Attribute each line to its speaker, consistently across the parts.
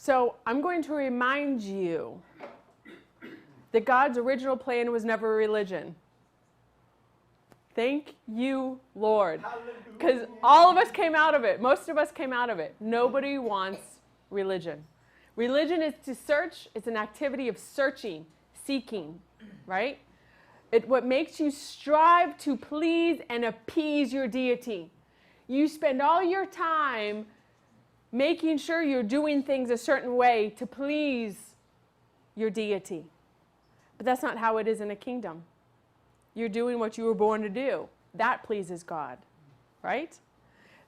Speaker 1: So I'm going to remind you that God's original plan was never a religion. Thank you, Lord. Because all of us came out of it. Most of us came out of it. Nobody wants religion. Religion is to search. It's an activity of searching, seeking, right? What makes you strive to please and appease your deity. You spend all your time making sure you're doing things a certain way to please your deity. But that's not how it is in a kingdom. You're doing what you were born to do. That pleases God, right?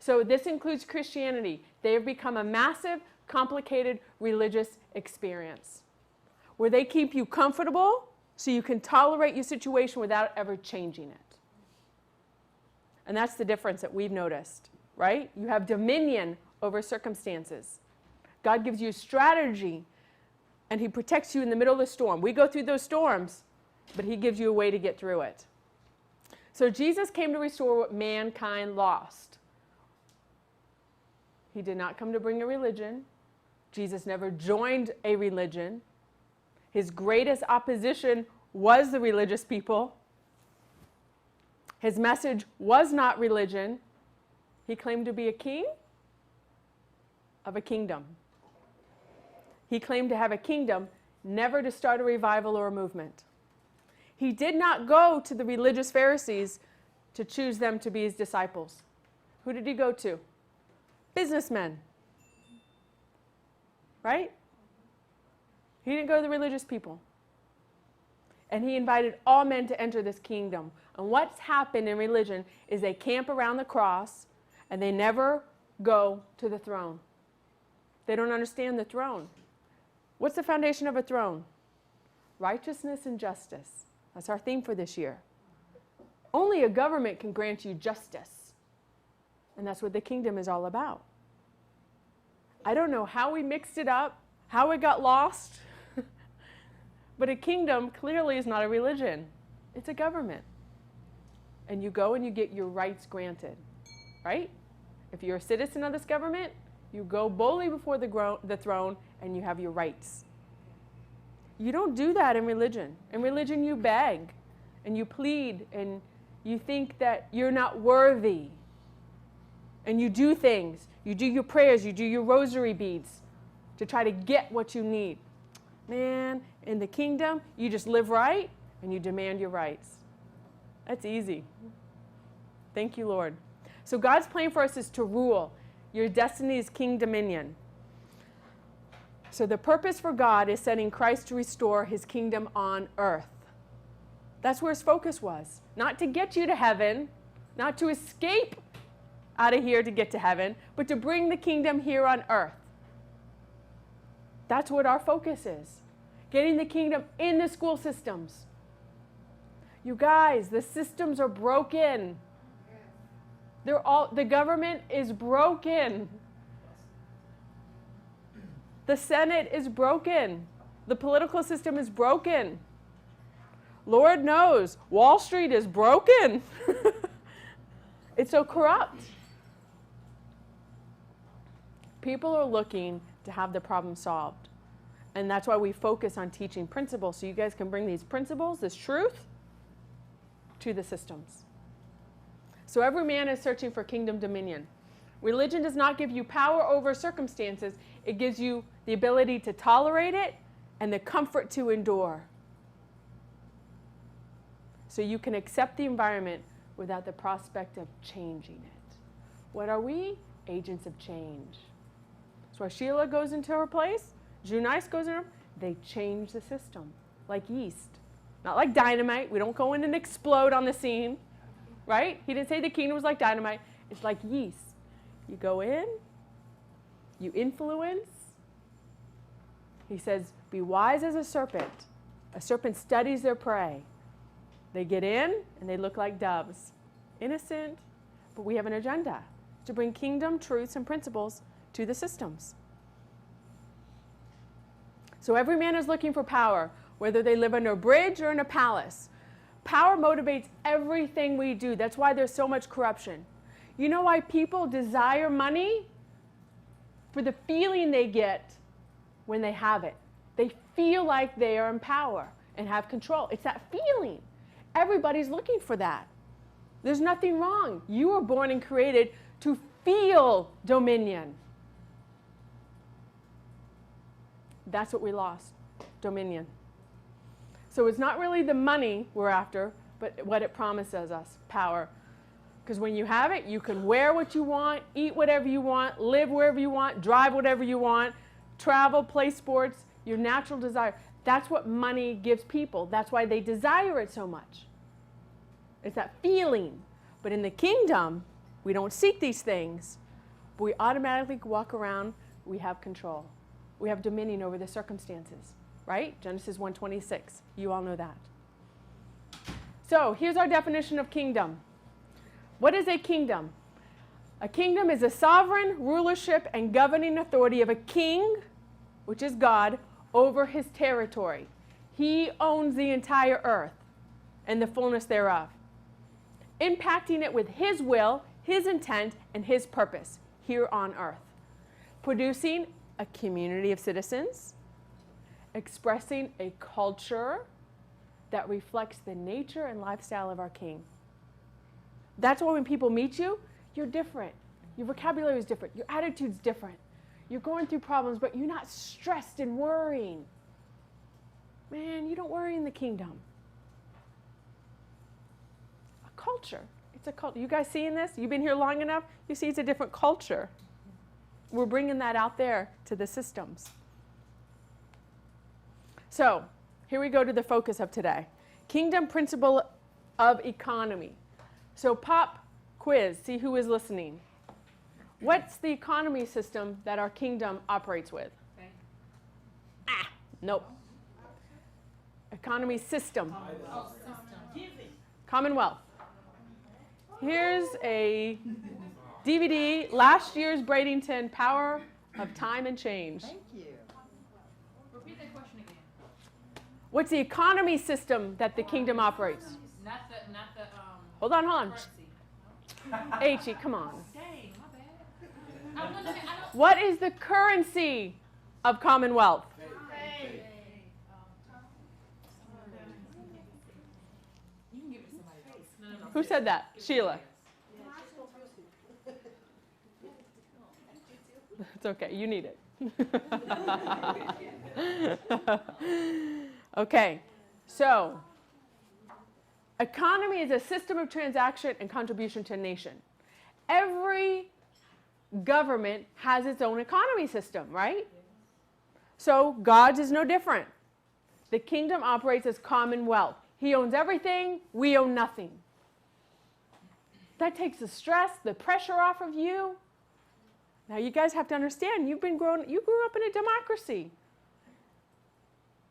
Speaker 1: So this includes Christianity. They have become a massive, complicated religious experience where they keep you comfortable so you can tolerate your situation without ever changing it. And that's the difference that we've noticed, right? You have dominion over circumstances. God gives you a strategy, and he protects you in the middle of the storm. We go through those storms, but he gives you a way to get through it. So Jesus came to restore what mankind lost. He did not come to bring a religion. Jesus never joined a religion. His greatest opposition was the religious people. His message was not religion. He claimed to be a king of a kingdom. He claimed to have a kingdom, never to start a revival or a movement. He did not go to the religious Pharisees to choose them to be his disciples. Who did he go to? Businessmen. Right? He didn't go to the religious people. And he invited all men to enter this kingdom. And what's happened in religion is they camp around the cross and they never go to the throne. They don't understand the throne. What's the foundation of a throne? Righteousness and justice. That's our theme for this year. Only a government can grant you justice. And that's what the kingdom is all about. I don't know how we mixed it up, how it got lost, but a kingdom clearly is not a religion. It's a government. And you go and you get your rights granted, right? If you're a citizen of this government, you go boldly before the throne and you have your rights. You don't do that in religion. In religion, you beg and you plead and you think that you're not worthy. And you do things. You do your prayers. You do your rosary beads to try to get what you need. Man, in the kingdom, you just live right and you demand your rights. That's easy. Thank you, Lord. So God's plan for us is to rule. Your destiny is king dominion. So the purpose for God is sending Christ to restore his kingdom on earth. That's where his focus was. Not to get you to heaven, not to escape out of here to get to heaven, but to bring the kingdom here on earth. That's what our focus is. Getting the kingdom in the school systems. You guys, the systems are broken. The government is broken. The Senate is broken. The political system is broken. Lord knows, Wall Street is broken. It's so corrupt. People are looking to have the problem solved. And that's why we focus on teaching principles, so you guys can bring these principles, this truth, to the systems. So every man is searching for kingdom dominion. Religion does not give you power over circumstances. It gives you the ability to tolerate it and the comfort to endure. So you can accept the environment without the prospect of changing it. What are we? Agents of change. So as Sheila goes into her place, Junice goes in her, they change the system like yeast. Not like dynamite. We don't go in and explode on the scene, right? He didn't say the kingdom was like dynamite. It's like yeast. You go in, you influence. He says, be wise as a serpent. A serpent studies their prey. They get in and they look like doves. Innocent, but we have an agenda to bring kingdom truths and principles to the systems. So every man is looking for power, whether they live under a bridge or in a palace. Power motivates everything we do. That's why there's so much corruption. You know why people desire money? For the feeling they get when they have it. They feel like they are in power and have control. It's that feeling. Everybody's looking for that. There's nothing wrong. You were born and created to feel dominion. That's what we lost, dominion. So it's not really the money we're after, but what it promises us, power. Because when you have it, you can wear what you want, eat whatever you want, live wherever you want, drive whatever you want, travel, play sports, your natural desire. That's what money gives people. That's why they desire it so much. It's that feeling. But in the kingdom, we don't seek these things, but we automatically walk around, we have control. We have dominion over the circumstances, right? Genesis 1:26. You all know that. So here's our definition of kingdom. What is a kingdom? A kingdom is a sovereign rulership and governing authority of a king, which is God, over his territory. He owns the entire earth and the fullness thereof, impacting it with his will, his intent, and his purpose here on earth, producing a community of citizens, expressing a culture that reflects the nature and lifestyle of our king. That's why when people meet you, you're different. Your vocabulary is different. Your attitude's different. You're going through problems, but you're not stressed and worrying. Man, you don't worry in the kingdom. A culture. It's a culture. You guys seeing this? You've been here long enough? You see it's a different culture. We're bringing that out there to the systems. So, here we go to the focus of today. Kingdom principle of economy. So pop quiz, see who is listening. What's the economy system that our kingdom operates with? Okay. Nope. Economy system. Commonwealth. Here's a DVD, last year's Bradenton, Power of Time and Change.
Speaker 2: Thank you. Repeat that question again.
Speaker 1: What's the economy system that the kingdom operates?
Speaker 2: Not the
Speaker 1: Hold on.
Speaker 2: currency.
Speaker 1: H-E, come on.
Speaker 2: Dang, my bad.
Speaker 1: What is the currency of Commonwealth?
Speaker 2: You can give it to somebody else. No.
Speaker 1: Who said that? Sheila. It's okay, you need it. Okay, so economy is a system of transaction and contribution to a nation. Every government has its own economy system, right? So God's is no different. The kingdom operates as commonwealth. He owns everything, we own nothing. That takes the stress, the pressure off of you. Now you guys have to understand, you grew up in a democracy.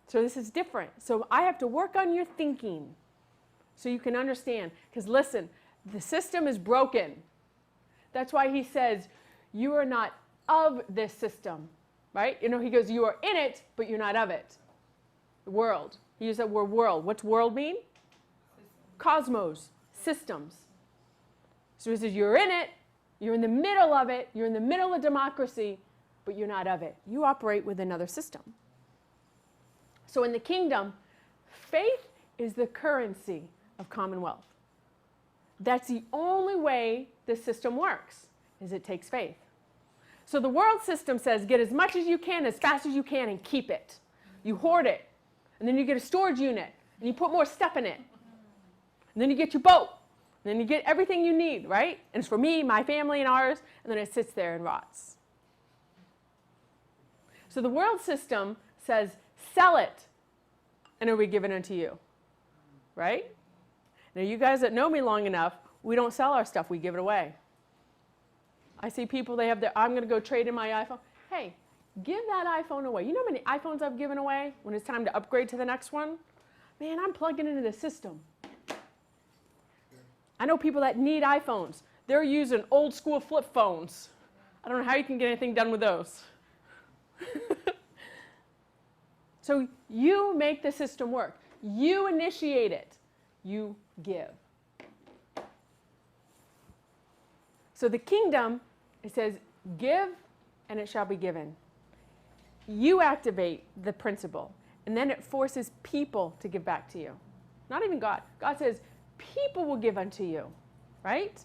Speaker 1: So this is different. So I have to work on your thinking so you can understand. Because listen, the system is broken. That's why he says, you are not of this system, right? You know, he goes, you are in it, but you're not of it. The world. He used that word world. What's world mean? Cosmos, systems. So he says, you're in it, you're in the middle of it, you're in the middle of democracy, but you're not of it. You operate with another system. So in the kingdom, faith is the currency of commonwealth. That's the only way the system works, is it takes faith. So the world system says, get as much as you can, as fast as you can, and keep it. You hoard it. And then you get a storage unit, and you put more stuff in it. And then you get your boat. And then you get everything you need, right? And it's for me, my family, and ours, and then it sits there and rots. So the world system says, sell it, and it will be given unto you, right? Now you guys that know me long enough, we don't sell our stuff, we give it away. I see people, they have I'm going to go trade in my iPhone. Hey, give that iPhone away. You know how many iPhones I've given away when it's time to upgrade to the next one? Man, I'm plugging into the system. I know people that need iPhones. They're using old school flip phones. I don't know how you can get anything done with those. So you make the system work. You initiate it. You give. So the kingdom, it says, give and it shall be given. you activate the principle, and then it forces people to give back to you. Not even God. God says, people will give unto you, right?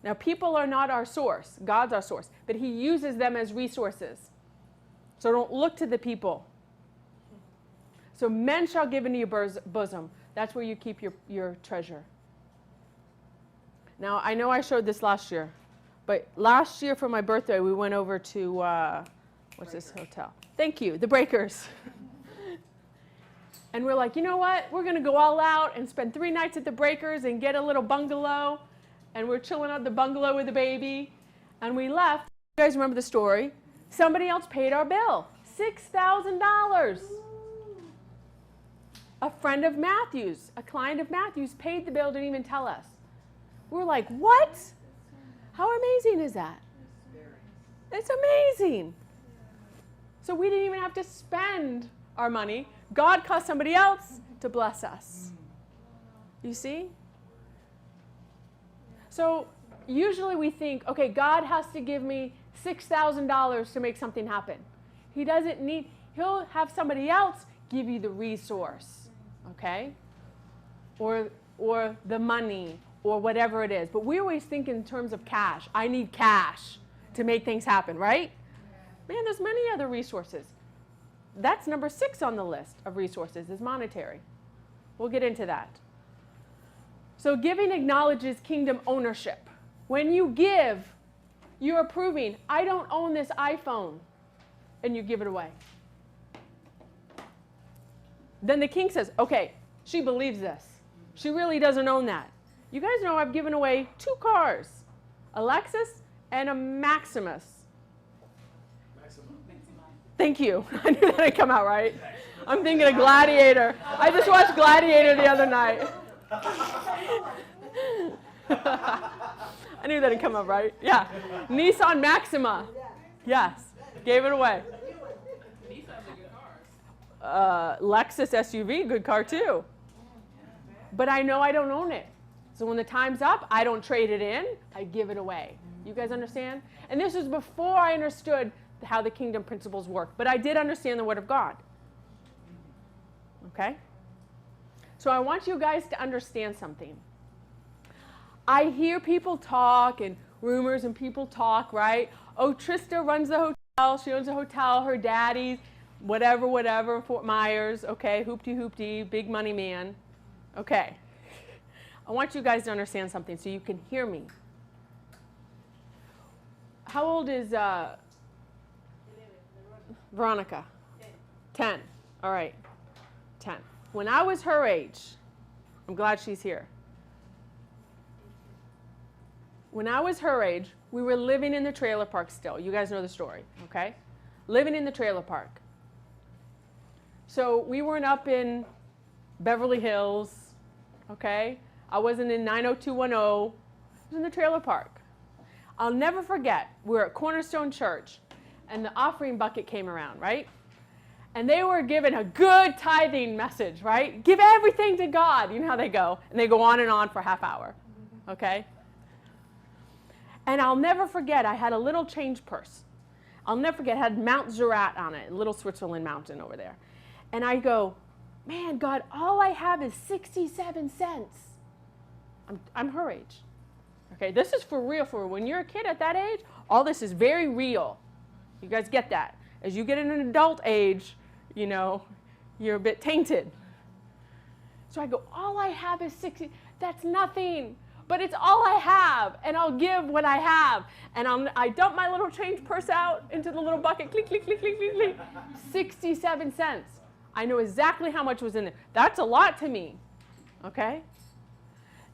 Speaker 1: Now, people are not our source. God's our source. But he uses them as resources. So don't look to the people. So men shall give into your bosom. That's where you keep your treasure. Now, I know I showed this last year. But last year for my birthday, we went over to, what's this hotel? Thank you, the Breakers. And we're like, you know what? We're going to go all out and spend 3 nights at the Breakers and get a little bungalow. And we're chilling at the bungalow with the baby. And we left. You guys remember the story? Somebody else paid our bill. $6,000. A friend of Matthew's, a client of Matthew's paid the bill, didn't even tell us. We're like, what? How amazing is that? It's amazing. So we didn't even have to spend our money. God caused somebody else to bless us. You see? So usually we think, okay, God has to give me $6,000 to make something happen. He doesn't need, he'll have somebody else give you the resource, okay? Or the money, or whatever it is. But we always think in terms of cash. I need cash to make things happen, right? Man, there's many other resources. That's number 6 on the list of resources is monetary. We'll get into that. So giving acknowledges kingdom ownership. When you give, you're proving, I don't own this iPhone, and you give it away. Then the king says, okay, she believes this. She really doesn't own that. You guys know I've given away 2 cars, a Lexus and a Maximus. Thank you. I knew that would come out right. I'm thinking of Gladiator. I just watched Gladiator the other night. I knew that would come out right. Yeah. Nissan Maxima. Yes. Gave it away. Lexus SUV, good car too. But I know I don't own it. So when the time's up, I don't trade it in. I give it away. You guys understand? And this was before I understood how the kingdom principles work. But I did understand the Word of God. Okay? So I want you guys to understand something. I hear people talk and rumors and people talk, right? Oh, Trista runs the hotel. She owns a hotel. Her daddy's whatever, Fort Myers. Okay, hoopty, big money man. Okay. I want you guys to understand something so you can hear me. How old is Veronica? 10. All right. 10. When I was her age, I'm glad she's here. When I was her age, we were living in the trailer park still. You guys know the story, okay? Living in the trailer park. So we weren't up in Beverly Hills, okay? I wasn't in 90210. I was in the trailer park. I'll never forget, we were at Cornerstone Church, and the offering bucket came around, right? And they were given a good tithing message, right? Give everything to God. You know how they go. And they go on and on for a half hour, okay? And I'll never forget, I had a little change purse. I'll never forget, it had Mount Zerat on it, little Switzerland mountain over there. And I go, man, God, all I have is 67 cents. I'm her age. Okay, this is for real. For when you're a kid at that age, all this is very real. You guys get that. As you get in an adult age, you know, you're a bit tainted. So I go, all I have is 60. That's nothing. But it's all I have, and I'll give what I have. And I dump my little change purse out into the little bucket, click, click, click, click, click, click. 67 cents. I know exactly how much was in there. That's a lot to me, okay?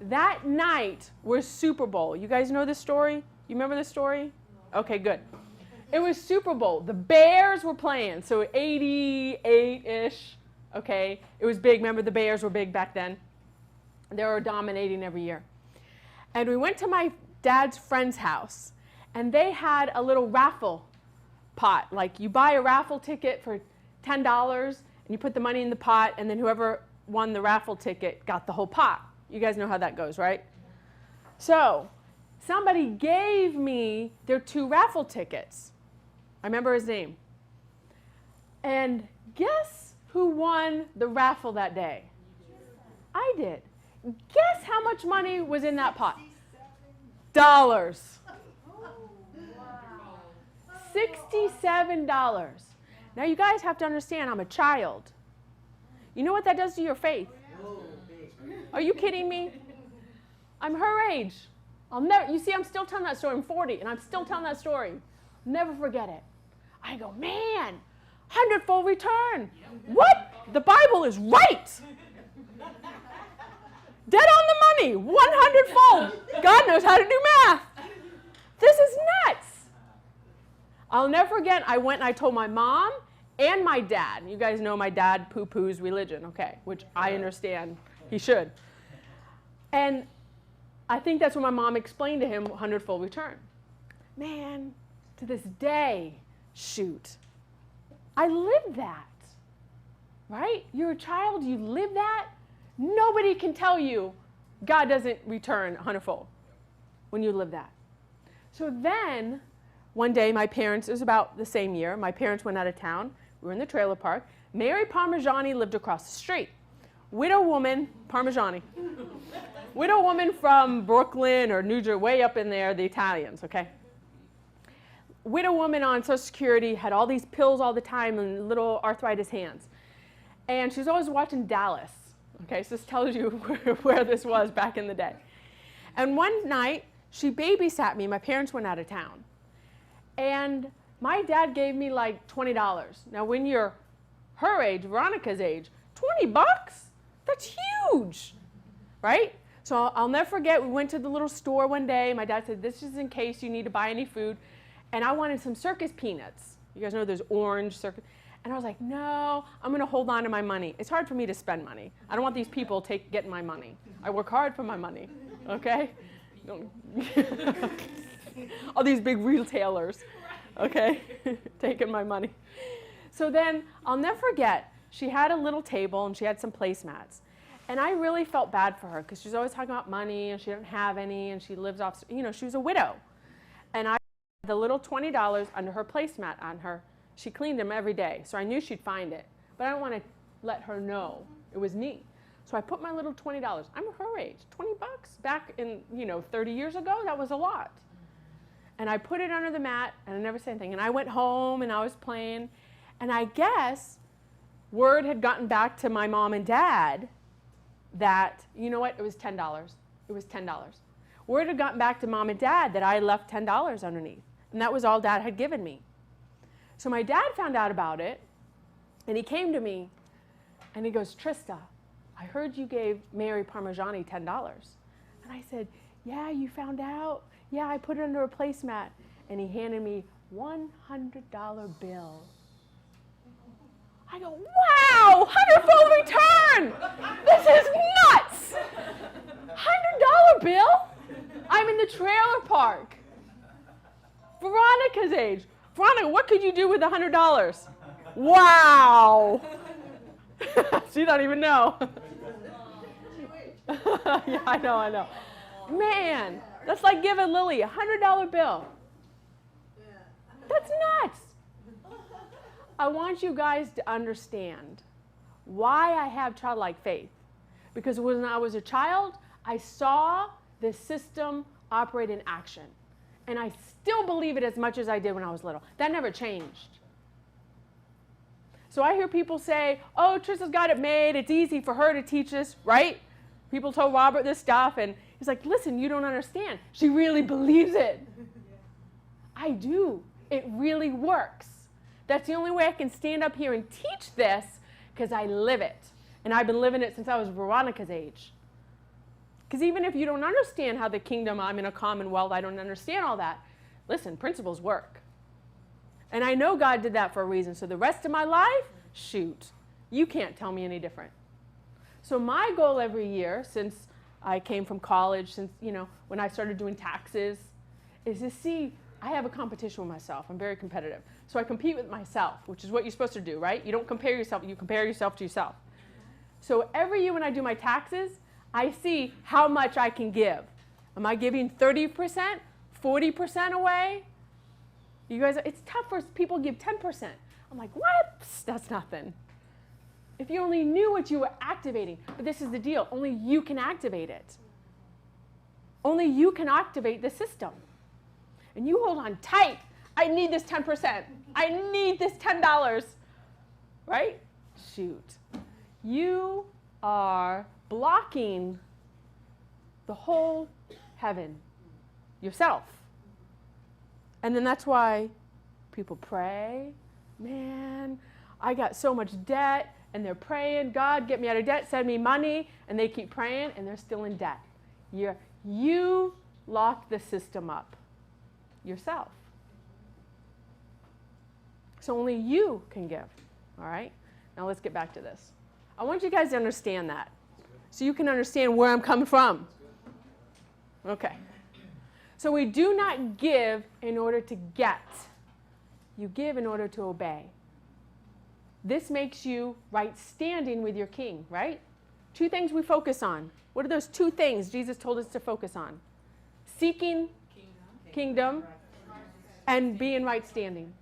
Speaker 1: That night was Super Bowl. You guys know this story? You remember this story? Okay, good. It was Super Bowl. The Bears were playing, so 88-ish, okay? It was big. Remember, the Bears were big back then. They were dominating every year. And we went to my dad's friend's house, and they had a little raffle pot. Like, you buy a raffle ticket for $10, and you put the money in the pot, and then whoever won the raffle ticket got the whole pot. You guys know how that goes, right? So somebody gave me their 2 raffle tickets. I remember his name. And guess who won the raffle that day? I did. Guess how much money was in that pot? Dollars. $67. Now you guys have to understand, I'm a child. You know what that does to your faith? Are you kidding me? I'm her age. You see, I'm still telling that story. I'm 40, and I'm still telling that story. Never forget it. I go, man, 100-fold return. What? The Bible is right. Dead on the money, 100-fold. God knows how to do math. This is nuts. I'll never forget, I went and I told my mom and my dad. You guys know my dad poo-poos religion, okay, which I understand he should. And I think that's when my mom explained to him 100-fold return. Man, to this day, shoot, I lived that, right? You're a child, you live that. Nobody can tell you God doesn't return 100-fold when you live that. So then, one day, my parents, it was about the same year, my parents went out of town. We were in the trailer park. Mary Parmigiani lived across the street. Widow woman, Parmigiani. Widow woman from Brooklyn or New Jersey, way up in there, the Italians, okay? Widow woman on Social Security, had all these pills all the time and little arthritis hands. And she was always watching Dallas. Okay, so this tells you where this was back in the day. And one night, she babysat me. My parents went out of town. And my dad gave me like $20. Now, when you're her age, Veronica's age, $20? That's huge, right? So I'll never forget, we went to the little store one day. My dad said, this is in case you need to buy any food. And I wanted some circus peanuts. You guys know those orange circus. And I was like, no, I'm going to hold on to my money. It's hard for me to spend money. I don't want these people getting my money. I work hard for my money, okay? All these big retailers, okay, taking my money. So then I'll never forget, she had a little table and she had some placemats. And I really felt bad for her because she's always talking about money and she didn't have any and she lives off, you know, she was a widow. And I had the little $20 under her placemat on her. She cleaned them every day, so I knew she'd find it. But I don't want to let her know it was me. So I put my little $20. I'm her age, $20 back in, 30 years ago, that was a lot. And I put it under the mat, and I never said anything. And I went home, and I was playing. And I guess word had gotten back to my mom and dad that, you know what, it was $10. It was $10. Word had gotten back to mom and dad that I left $10 underneath. And that was all dad had given me. So my dad found out about it, and he came to me, and he goes, Trista, I heard you gave Mary Parmigiani $10. And I said, yeah, you found out? Yeah, I put it under a placemat. And he handed me $100 bill. I go, wow, 100-fold return! This is nuts! $100 bill? I'm in the trailer park. Veronica's age. Veronica, what could you do with $100? Wow! She don't even know. Yeah, I know. Man, that's like giving Lily a $100 bill. That's nuts. I want you guys to understand why I have childlike faith. Because when I was a child, I saw this system operate in action. And I still believe it as much as I did when I was little. That never changed. So I hear people say, oh, Trista's got it made. It's easy for her to teach us, right? People told Robert this stuff, and he's like, listen, you don't understand. She really believes it. I do. It really works. That's the only way I can stand up here and teach this, because I live it. And I've been living it since I was Veronica's age. Because even if you don't understand how the kingdom, I'm in a commonwealth, I don't understand all that. Listen, principles work. And I know God did that for a reason. So the rest of my life, shoot, you can't tell me any different. So my goal every year, since I came from college, since, when I started doing taxes, is to see, I have a competition with myself. I'm very competitive. So I compete with myself, which is what you're supposed to do, right? You don't compare yourself, you compare yourself to yourself. So every year when I do my taxes, I see how much I can give. Am I giving 30%, 40% away? You guys, it's tough for people to give 10%. I'm like, what? Psst, that's nothing. If you only knew what you were activating. But this is the deal. Only you can activate it. Only you can activate the system. And you hold on tight. I need this 10%. I need this $10. Right? Shoot. You are blocking the whole heaven yourself. And then that's why people pray. Man, I got so much debt. And they're praying, God, get me out of debt, send me money. And they keep praying, and they're still in debt. You locked the system up yourself. So only you can give. All right? Now let's get back to this. I want you guys to understand that. So you can understand where I'm coming from. Okay. So we do not give in order to get. You give in order to obey. This makes you right standing with your king, right? 2 things we focus on. What are those 2 things Jesus told us to focus on? Seeking kingdom and being right standing.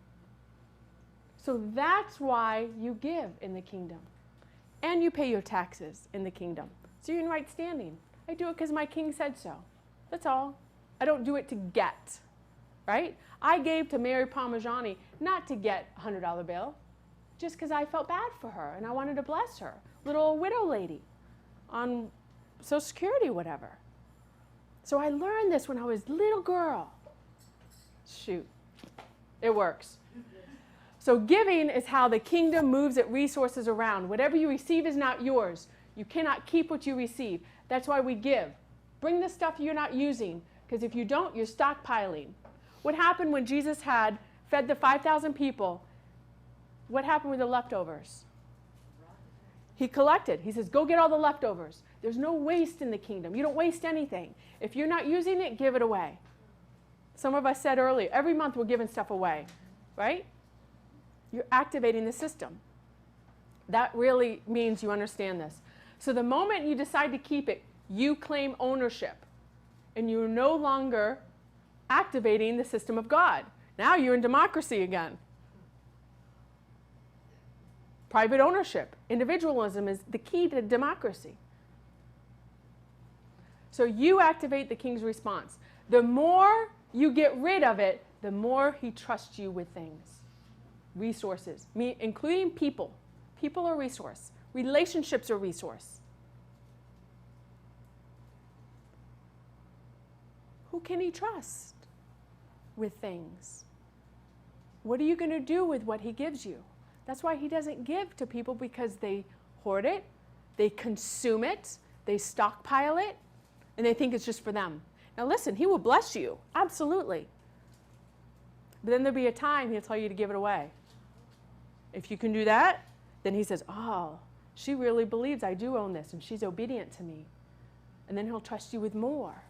Speaker 1: So that's why you give in the kingdom. And you pay your taxes in the kingdom. So you're in right standing. I do it because my king said so. That's all. I don't do it to get, right? I gave to Mary Parmigiani not to get a $100 bill, just because I felt bad for her and I wanted to bless her. Little widow lady on Social Security, whatever. So I learned this when I was a little girl. Shoot, it works. So giving is how the kingdom moves its resources around. Whatever you receive is not yours. You cannot keep what you receive. That's why we give. Bring the stuff you're not using, because if you don't, you're stockpiling. What happened when Jesus had fed the 5,000 people? What happened with the leftovers? He collected. He says, go get all the leftovers. There's no waste in the kingdom. You don't waste anything. If you're not using it, give it away. Some of us said earlier, every month we're giving stuff away, right? You're activating the system. That really means you understand this. So the moment you decide to keep it, you claim ownership. And you're no longer activating the system of God. Now you're in democracy again. Private ownership, individualism is the key to democracy. So you activate the king's response. The more you get rid of it, the more he trusts you with things, resources, including people. People are a resource. Relationships are a resource. Who can he trust with things? What are you going to do with what he gives you? That's why he doesn't give to people, because they hoard it, they consume it, they stockpile it, and they think it's just for them. Now listen, he will bless you, absolutely. But then there'll be a time he'll tell you to give it away. If you can do that, then he says, oh, she really believes I do own this, and she's obedient to me. And then he'll trust you with more.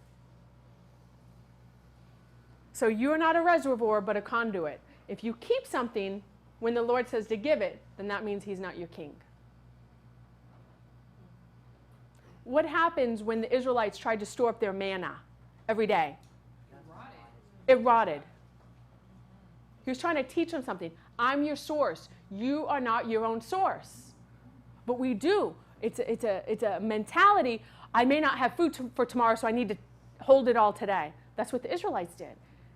Speaker 1: So you're not a reservoir, but a conduit. If you keep something, when the Lord says to give it, then that means he's not your king. What happens when the Israelites tried to store up their manna every day? It rotted. He was trying to teach them something. I'm your source. You are not your own source. But we do. It's a mentality. I may not have food for tomorrow, so I need to hold it all today. That's what the Israelites did.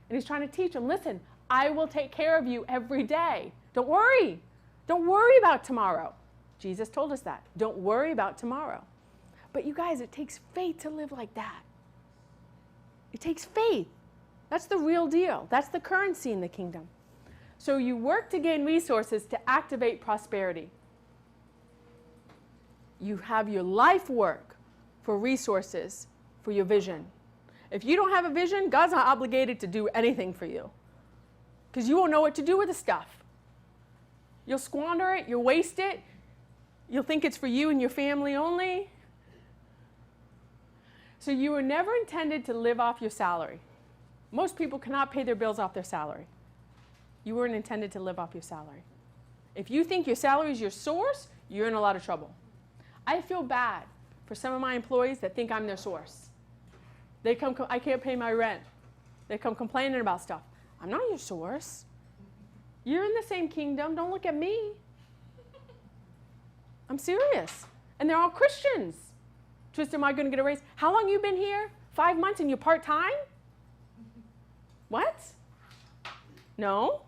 Speaker 1: And he's trying to teach them, listen, I will take care of you every day. Don't worry. Don't worry about tomorrow. Jesus told us that. Don't worry about tomorrow. But you guys, it takes faith to live like that. It takes faith. That's the real deal. That's the currency in the kingdom. So you work to gain resources to activate prosperity. You have your life work for resources for your vision. If you don't have a vision, God's not obligated to do anything for you, because you won't know what to do with the stuff. You'll squander it, you'll waste it, you'll think it's for you and your family only. So you were never intended to live off your salary. Most people cannot pay their bills off their salary. You weren't intended to live off your salary. If you think your salary is your source, you're in a lot of trouble. I feel bad for some of my employees that think I'm their source. They come, I can't pay my rent. They come complaining about stuff. I'm not your source. You're in the same kingdom. Don't look at me. I'm serious. And they're all Christians. Trista, am I going to get a raise? How long you been here? 5 months and you're part-time? What? No.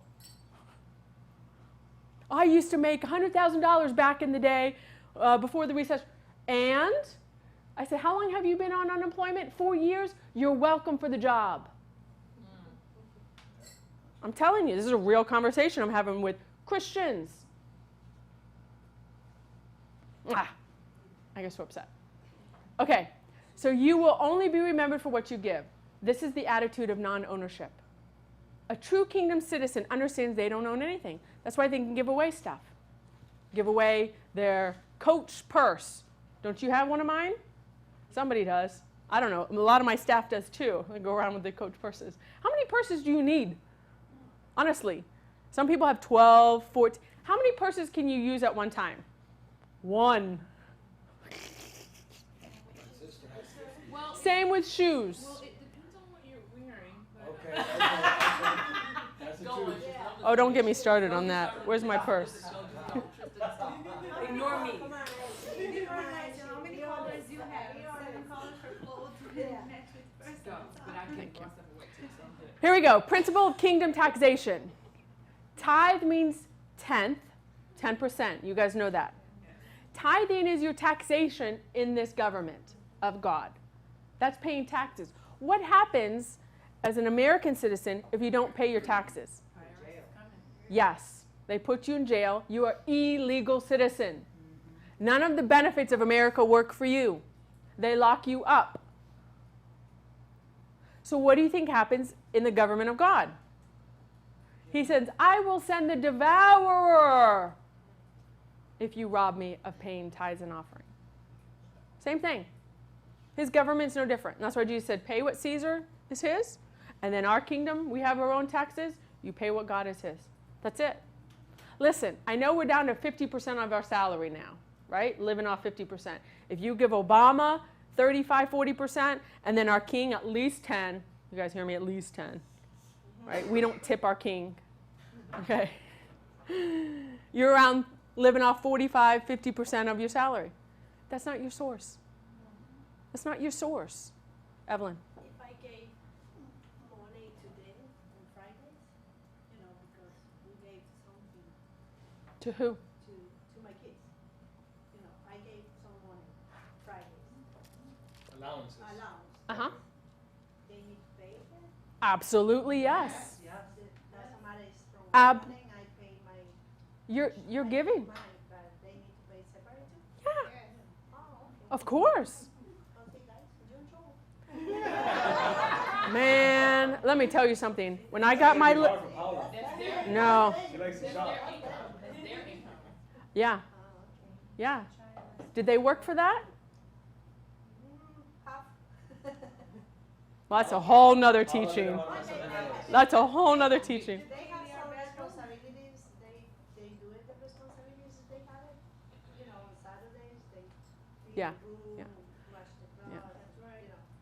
Speaker 1: I used to make $100,000 back in the day before the recession. And I said, how long have you been on unemployment? 4 years? You're welcome for the job. I'm telling you, this is a real conversation I'm having with Christians. I get so upset. Okay, so you will only be remembered for what you give. This is the attitude of non-ownership. A true kingdom citizen understands they don't own anything. That's why they can give away stuff. Give away their Coach purse. Don't you have one of mine? Somebody does. I don't know. A lot of my staff does too. They go around with the Coach purses. How many purses do you need? Honestly. Some people have 12, 14. How many purses can you use at one time? One.
Speaker 2: Well,
Speaker 1: Same with shoes.
Speaker 2: well, it depends on what you're wearing.
Speaker 3: Okay. That's the truth.
Speaker 1: Oh, don't get me started on that. Where's my purse?
Speaker 2: Ignore me.
Speaker 4: How many colors you have? 7 colors for clothes to match with person.
Speaker 2: But I can brush them away too, so I'm good.
Speaker 1: Here we go. Principle of kingdom taxation. Tithe means tenth, 10%. You guys know that. Tithing is your taxation in this government of God. That's paying taxes. What happens as an American citizen if you don't pay your taxes? Yes, they put you in jail. You are illegal citizen. None of the benefits of America work for you. They lock you up. So what do you think happens in the government of God? He says, I will send the devourer if you rob me of paying tithes and offering. Same thing. His government's no different. And that's why Jesus said, pay what Caesar is his. And then our kingdom, we have our own taxes. You pay what God is his. That's it. Listen, I know we're down to 50% of our salary now, right? Living off 50%. If you give Obama 35, 40%, and then our king at least 10, you guys hear me, at least 10, right? We don't tip our king, okay? You're around living off 45, 50% of your salary. That's not your source. That's not your source. Evelyn.
Speaker 4: If I gave money today on Fridays, because we gave something
Speaker 1: To who?
Speaker 4: to my kids. I gave some money Fridays.
Speaker 3: Allowances.
Speaker 4: Allowance.
Speaker 1: Uh-huh.
Speaker 4: They need to pay that.
Speaker 1: Absolutely yes.
Speaker 4: Doesn't matter it's from
Speaker 1: Ab-
Speaker 4: morning, I pay my
Speaker 1: You're giving.
Speaker 4: mine, but they need to pay separate too?
Speaker 1: Yeah,
Speaker 4: Oh, okay.
Speaker 1: of course.
Speaker 4: Okay, guys, you're in trouble.
Speaker 1: Man, let me tell you something. When I got my...
Speaker 3: Far from Paula.
Speaker 1: No.
Speaker 3: She likes to shop.
Speaker 2: That's their income.
Speaker 1: Yeah.
Speaker 4: Oh, okay.
Speaker 1: Yeah. Did they work for that?
Speaker 4: Half.
Speaker 1: Well, that's a whole nother
Speaker 3: Paula,
Speaker 1: teaching.
Speaker 3: they don't want something else.
Speaker 1: That's a whole nother teaching.
Speaker 4: They have some responsibilities, they do it, the responsibilities they have it, Saturdays, they clean
Speaker 1: Yeah,
Speaker 4: the room,
Speaker 1: yeah,
Speaker 4: wash the
Speaker 1: yeah.
Speaker 4: clothes,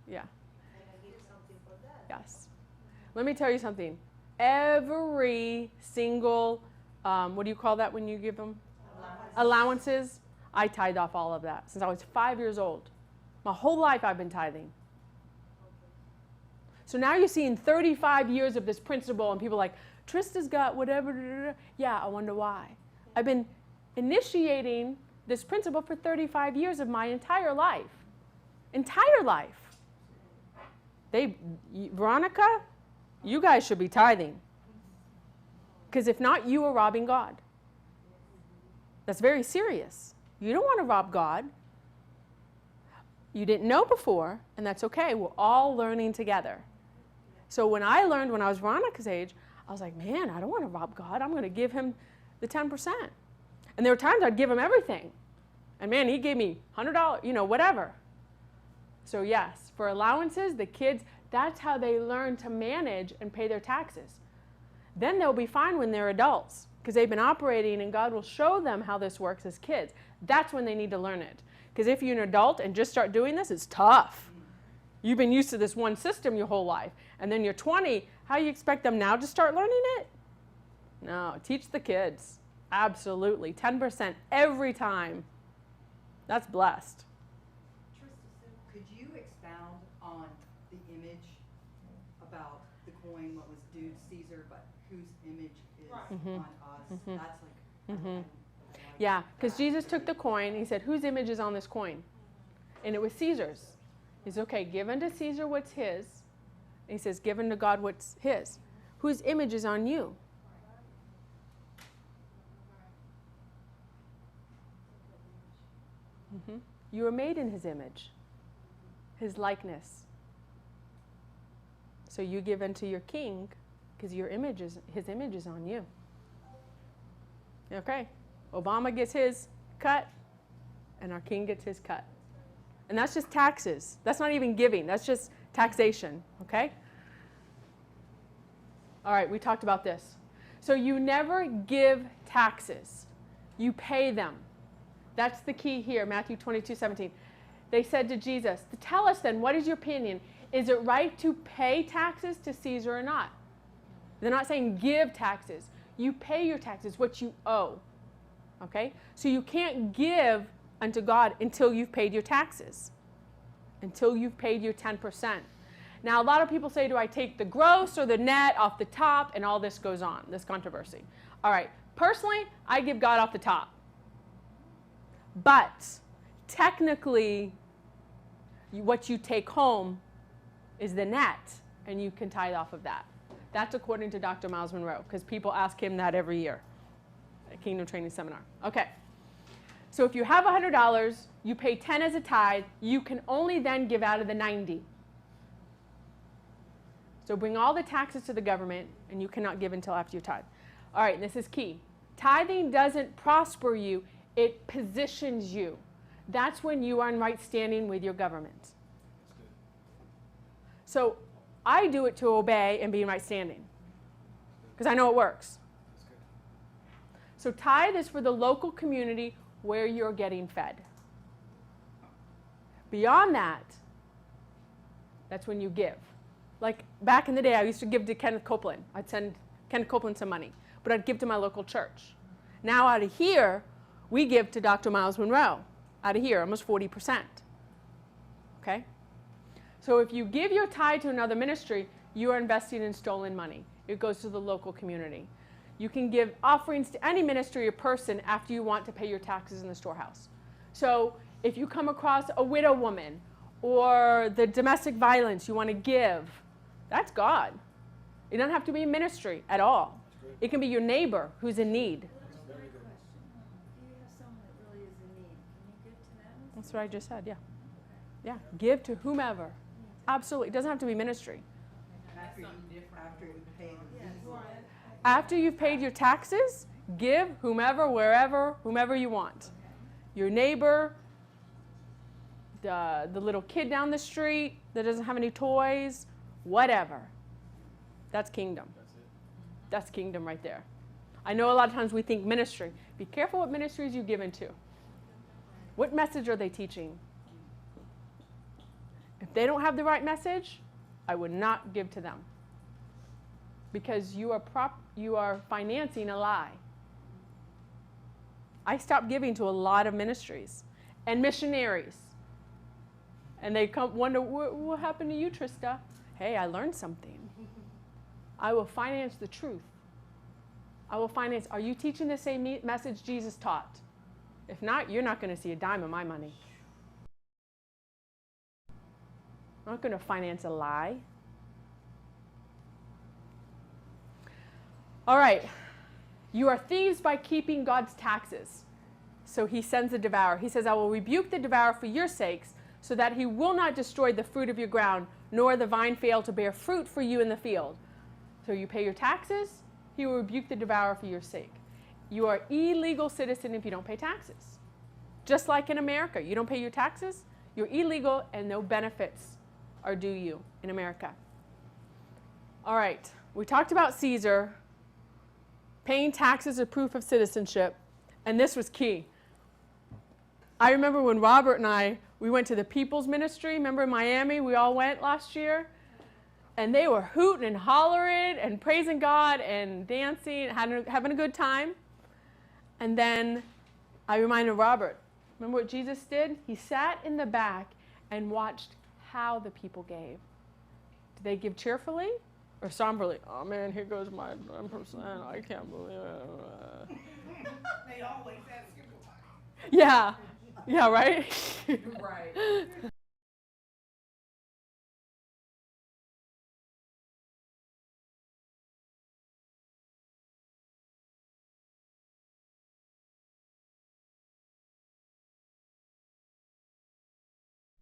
Speaker 1: Yeah.
Speaker 4: and I give something for that.
Speaker 1: Yes. Let me tell you something. Every single, what do you call that when you give them? Allowances. I tithe off all of that since I was 5 years old. My whole life I've been tithing. So now you're seeing 35 years of this principle and people are like, Trista's got whatever. Da, da, da. Yeah, I wonder why. I've been initiating this principle for 35 years of my entire life. Entire life. Veronica, you guys should be tithing. Because if not, you are robbing God. That's very serious. You don't want to rob God. You didn't know before, and that's okay. We're all learning together. So when I learned when I was Veronica's age, I was like, man, I don't want to rob God. I'm going to give him the 10%. And there were times I'd give him everything. And man, he gave me $100, whatever. So yes, for allowances, the kids, that's how they learn to manage and pay their taxes. Then they'll be fine when they're adults because they've been operating and God will show them how this works as kids. That's when they need to learn it. Because if you're an adult and just start doing this, it's tough. You've been used to this one system your whole life. And then you're 20, how do you expect them now to start learning it? No, teach the kids. Absolutely. 10% every time. That's blessed.
Speaker 5: Trista, could you expound on the image about the coin, what was due to Caesar, but whose image is
Speaker 2: Right.
Speaker 5: on us? That's like,
Speaker 1: Mhm.
Speaker 5: I like
Speaker 1: Yeah, because
Speaker 5: that.
Speaker 1: Jesus took the coin. He said, whose image is on this coin? And it was Caesar's. He said, okay, give unto Caesar what's his. And he says, give unto God what's his. Whose image is on you? You were made in his image, his likeness. So you give unto your king because his image is on you. Okay, Obama gets his cut and our king gets his cut. And that's just taxes. That's not even giving. That's just taxation, okay? All right, we talked about this. So you never give taxes. You pay them. That's the key here, Matthew 22:17. They said to Jesus, tell us then, what is your opinion? Is it right to pay taxes to Caesar or not? They're not saying give taxes. You pay your taxes, what you owe. Okay? So you can't give unto God until you've paid your taxes, until you've paid your 10%. Now, a lot of people say, do I take the gross or the net off the top? And all this goes on, this controversy. All right, personally, I give God off the top. But technically, what you take home is the net, and you can tithe off of that. That's according to Dr. Miles Monroe, because people ask him that every year at Kingdom Training Seminar. Okay. So if you have $100, you pay 10 as a tithe, you can only then give out of the 90. So bring all the taxes to the government, and you cannot give until after you tithe. All right, and this is key. Tithing doesn't prosper you, it positions you. That's when you are in right standing with your government. So I do it to obey and be in right standing, because I know it works. So tithe is for the local community where you're getting fed. Beyond that, that's when you give. Like back in the day, I used to give to Kenneth Copeland. I'd send Kenneth Copeland some money, but I'd give to my local church. Now out of here, we give to Dr. Miles Monroe. Out of here, almost 40%. Okay? So if you give your tithe to another ministry, you are investing in stolen money. It goes to the local community. You can give offerings to any ministry or person after you want to pay your taxes in the storehouse. So if you come across a widow woman or the domestic violence you want to give, that's God. It doesn't have to be a ministry at all. It can be your neighbor who's in need.
Speaker 5: That's a great question. If you have someone that really is in need, can you give to them?
Speaker 1: That's what I just said, yeah. Yeah, give to whomever. Absolutely. It doesn't have to be ministry.
Speaker 5: After you pay the
Speaker 1: After you've paid your taxes, give whomever, wherever, whomever you want. Your neighbor, the little kid down the street that doesn't have any toys, whatever. That's kingdom. That's kingdom right there. I know a lot of times we think ministry. Be careful what ministries you give into. What message are they teaching? If they don't have the right message, I would not give to them. Because you are financing a lie. I stopped giving to a lot of ministries and missionaries. And they wonder, what happened to you, Trista? Hey, I learned something. I will finance the truth. I will finance, are you teaching the same message Jesus taught? If not, you're not going to see a dime of my money. I'm not going to finance a lie. All right. You are thieves by keeping God's taxes. So he sends the devourer. He says, I will rebuke the devourer for your sakes, so that he will not destroy the fruit of your ground, nor the vine fail to bear fruit for you in the field. So you pay your taxes, he will rebuke the devourer for your sake. You are illegal citizen if you don't pay taxes. Just like in America, you don't pay your taxes, you're illegal and no benefits are due you in America. All right, we talked about Caesar. Paying taxes is proof of citizenship, and this was key. I remember when Robert and we went to the People's Ministry. Remember in Miami, we all went last year? And they were hooting and hollering and praising God and dancing, having a good time. And then I reminded Robert, remember what Jesus did? He sat in the back and watched how the people gave. Did they give cheerfully or somberly? Oh man, here goes my 10%. I can't believe it.
Speaker 2: They always ask you.
Speaker 1: Yeah. Yeah, right?
Speaker 5: Right.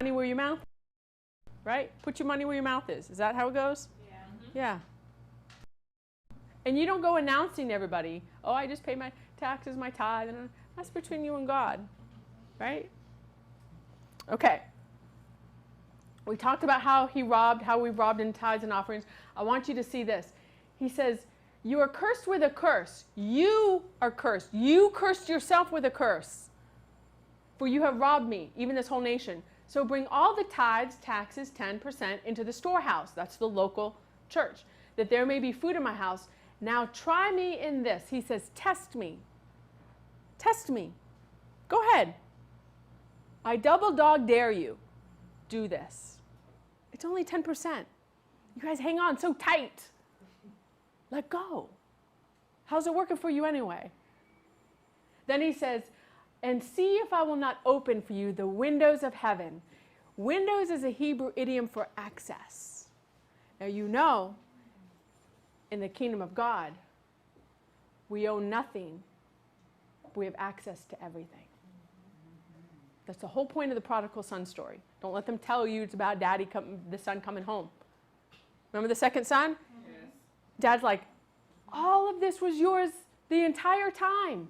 Speaker 1: Money where your mouth is, right? Put your money where your mouth is. Is that how it goes?
Speaker 2: Yeah.
Speaker 1: Yeah. And you don't go announcing to everybody, oh, I just paid my taxes, my tithe. And that's between you and God, right? Okay. We talked about how we robbed in tithes and offerings. I want you to see this. He says, you are cursed with a curse. You are cursed. You cursed yourself with a curse. For you have robbed me, even this whole nation. So bring all the tithes, taxes, 10% into the storehouse. That's the local church. That there may be food in my house. Now try me in this. He says, test me. Test me. Go ahead. I double dog dare you. Do this. It's only 10%. You guys hang on so tight. Let go. How's it working for you anyway? Then he says, and see if I will not open for you the windows of heaven. Windows is a Hebrew idiom for access. Now you know, in the kingdom of God, we own nothing. We have access to everything. That's the whole point of the prodigal son story. Don't let them tell you it's about the son coming home. Remember the second son?
Speaker 2: Yes.
Speaker 1: Dad's like, all of this was yours the entire time.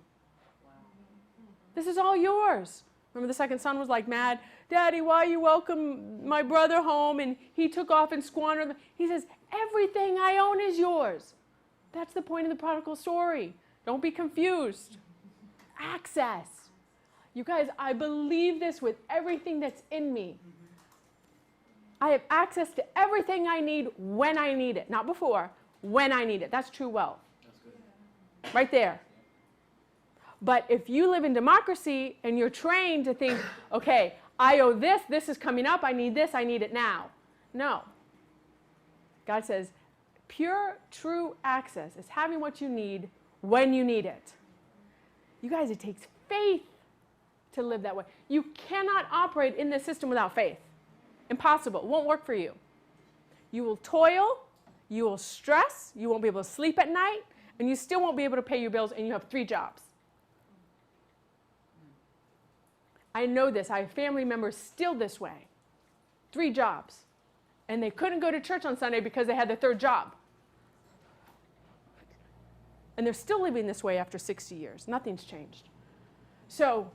Speaker 1: This is all yours. Remember the second son was like mad, Daddy, why you welcome my brother home? And he took off and squandered them. He says, everything I own is yours. That's the point of the prodigal story. Don't be confused. Access. You guys, I believe this with everything that's in me. I have access to everything I need when I need it. Not before, when I need it. That's true wealth.
Speaker 3: That's good.
Speaker 1: Right there. But if you live in democracy and you're trained to think, okay, I owe this, this is coming up, I need this, I need it now. No. God says, pure, true access is having what you need when you need it. You guys, it takes faith to live that way. You cannot operate in this system without faith. Impossible. It won't work for you. You will toil, you will stress, you won't be able to sleep at night, and you still won't be able to pay your bills, and you have 3 jobs. I know this. I have family members still this way. 3 jobs. And they couldn't go to church on Sunday because they had their 3rd job. And they're still living this way after 60 years. Nothing's changed. So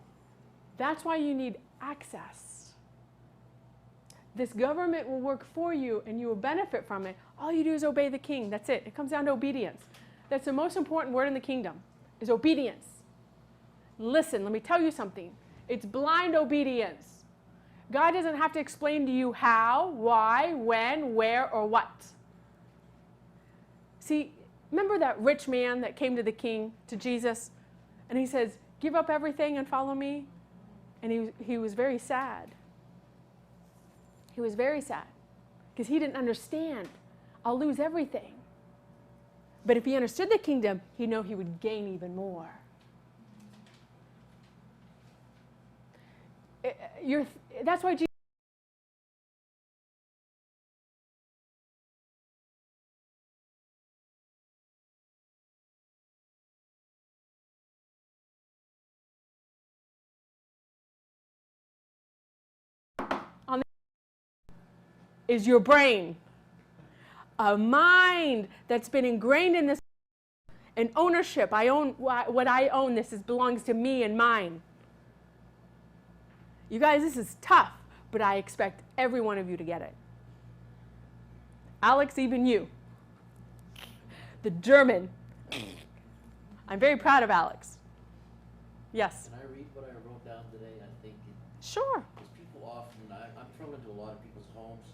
Speaker 1: that's why you need access. This government will work for you and you will benefit from it. All you do is obey the king. That's it. It comes down to obedience. That's the most important word in the kingdom, is obedience. Listen, let me tell you something. It's blind obedience. God doesn't have to explain to you how, why, when, where, or what. See, remember that rich man that came to the king, to Jesus, and he says, give up everything and follow me? And he was very sad. He was very sad because he didn't understand. I'll lose everything. But if he understood the kingdom, he'd know he would gain even more. That's why Jesus is your brain. A mind that's been ingrained in this, an ownership. I own what I own. This belongs to me and mine. You guys, this is tough, but I expect every one of you to get it. Alex, even you. The German. I'm very proud of Alex. Yes.
Speaker 6: Can I read what I wrote down today? I think
Speaker 1: Sure.
Speaker 6: because people often, I'm thrown into a lot of people's homes,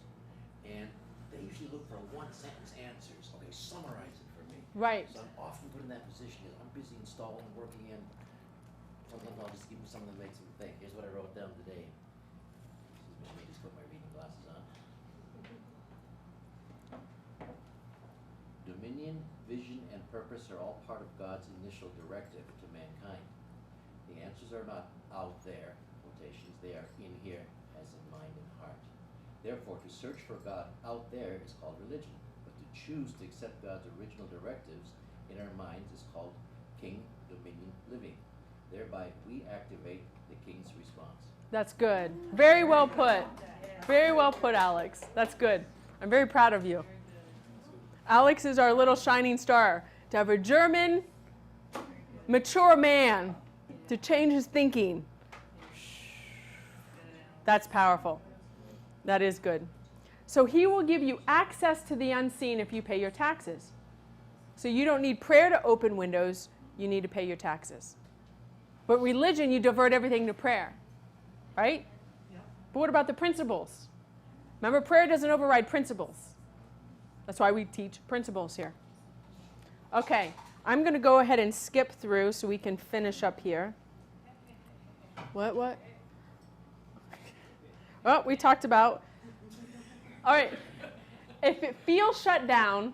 Speaker 6: and they usually look for one-sentence answers. Okay, summarize it for me.
Speaker 1: Right.
Speaker 6: So I'm often put in that position because I'm busy installing, working in. Sometimes I'll just give them something that makes them think. Here's what I wrote down today. Excuse me, let me just put my reading glasses on. Dominion, vision, and purpose are all part of God's initial directive to mankind. The answers are not out there, quotations, they are in here, as in mind and heart. Therefore, to search for God out there is called religion, but to choose to accept God's original directives in our minds is called king dominion living. Thereby, we activate the king's response.
Speaker 1: That's good. Very well put. Very well put, Alex. That's good. I'm very proud of you. Alex is our little shining star. To have a German, mature man to change his thinking. That's powerful. That is good. So he will give you access to the unseen if you pay your taxes. So you don't need prayer to open windows. You need to pay your taxes. But religion, you divert everything to prayer. Right? But what about the principles? Remember, prayer doesn't override principles. That's why we teach principles here. Okay, I'm going to go ahead and skip through so we can finish up here. What? Oh, we talked about. All right, if it feels shut down,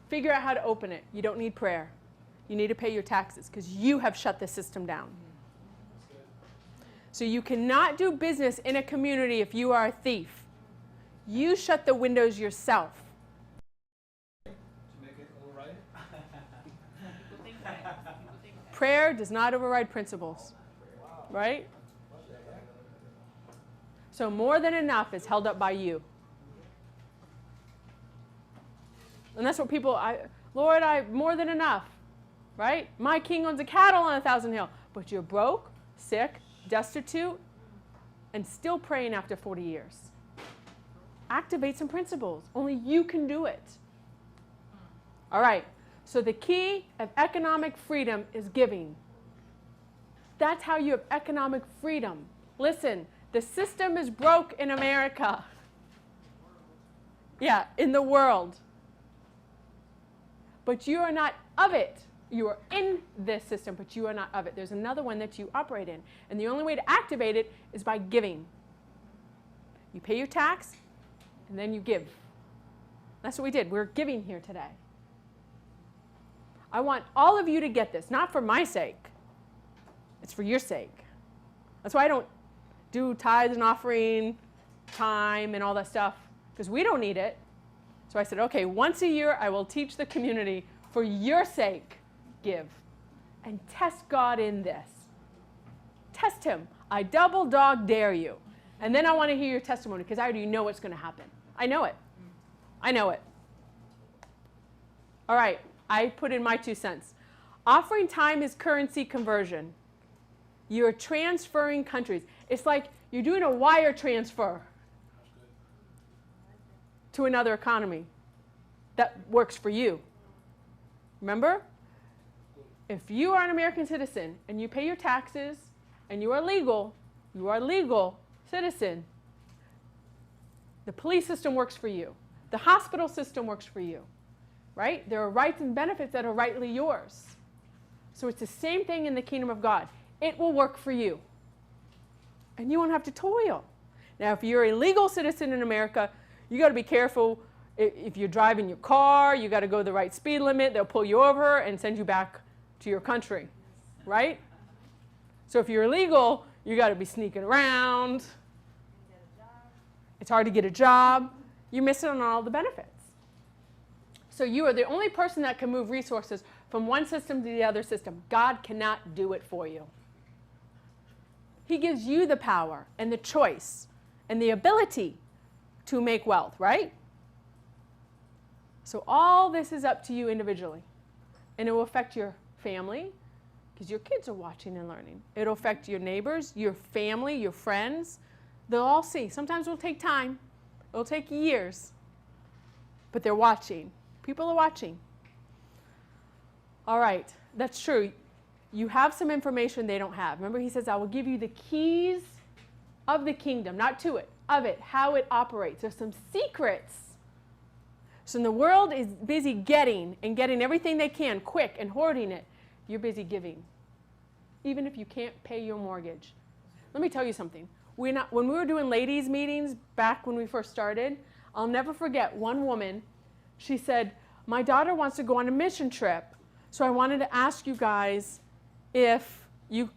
Speaker 1: figure out how to open it. You don't need prayer. You need to pay your taxes because you have shut the system down. So you cannot do business in a community if you are a thief. You shut the windows yourself.
Speaker 3: To make it all right.
Speaker 1: Prayer does not override principles, right? So more than enough is held up by you. And that's what people, Lord, more than enough, right? My king owns a cattle on 1,000 hill, but you're broke, sick, destitute, and still praying after 40 years. Activate some principles. Only you can do it. All right. So the key of economic freedom is giving. That's how you have economic freedom. Listen, the system is broke in America. Yeah, in the world. But you are not of it. You are in this system, but you are not of it. There's another one that you operate in. And the only way to activate it is by giving. You pay your tax, and then you give. That's what we did. We're giving here today. I want all of you to get this, not for my sake. It's for your sake. That's why I don't do tithes and offering, time, and all that stuff, because we don't need it. So I said, okay, once a year I will teach the community for your sake, give. And test God in this. Test him. I double dog dare you. And then I want to hear your testimony, because I already know what's going to happen. I know it. I know it. All right, I put in my 2 cents. Offering time is currency conversion. You're transferring countries. It's like you're doing a wire transfer to another economy that works for you. Remember? If you are an American citizen and you pay your taxes and you are legal citizen, the police system works for you. The hospital system works for you. Right? There are rights and benefits that are rightly yours. So it's the same thing in the kingdom of God. It will work for you. And you won't have to toil. Now, if you're a legal citizen in America, you got to be careful. If you're driving your car, you got to go the right speed limit. They'll pull you over and send you back to your country. Right? So if you're illegal, you got to be sneaking around. It's hard to get a job. You're missing on all the benefits. So you are the only person that can move resources from one system to the other system. God cannot do it for you. He gives you the power and the choice and the ability to make wealth, right? So all this is up to you individually. And it will affect your family, because your kids are watching and learning. It'll affect your neighbors, your family, your friends. They'll all see. Sometimes it'll take time. It'll take years. But they're watching. People are watching. All right, that's true. You have some information they don't have. Remember, he says, I will give you the keys of the kingdom, not to it, of it, how it operates. There's some secrets So when the world is busy getting and getting everything they can quick and hoarding it, you're busy giving. Even if you can't pay your mortgage. Let me tell you something. When we were doing ladies' meetings back when we first started, I'll never forget one woman. She said, my daughter wants to go on a mission trip, so I wanted to ask you guys if you